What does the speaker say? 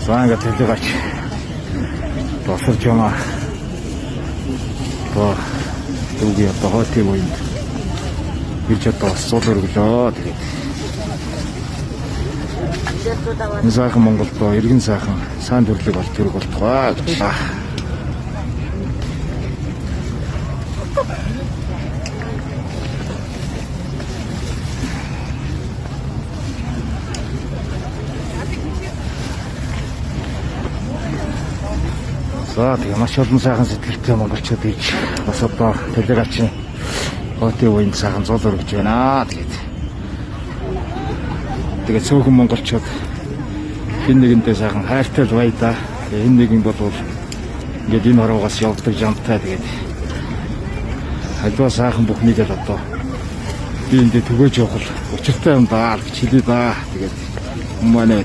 За ингээд хэлээгач. Босож яана. Түүгээр одоо хотын үеинд ирж одоо сул өргөлөө. Тэгээд сайхан Монголд иргэн сайхан сайн төрлөг бол төрөг болтугай гэж. За тэгээ маш олон сайхан сэтгэлтэй монголчууд ирж бас одоо дэлгэрчийн хотын үеинд сайхан зул өргөж байна. Тэгээд цөөхөн монголчууд хин нэгэндээ сайхан хайртай л байда. Энэ нэг нь бол ингээд энэ хорвоогоос явдаг жамтай тэгээд альва сайхан бүхнийг л одоо би эндээ түгээж явах учиртай юм даа гэж хэлээ да. Тэгээд хүмүүс маань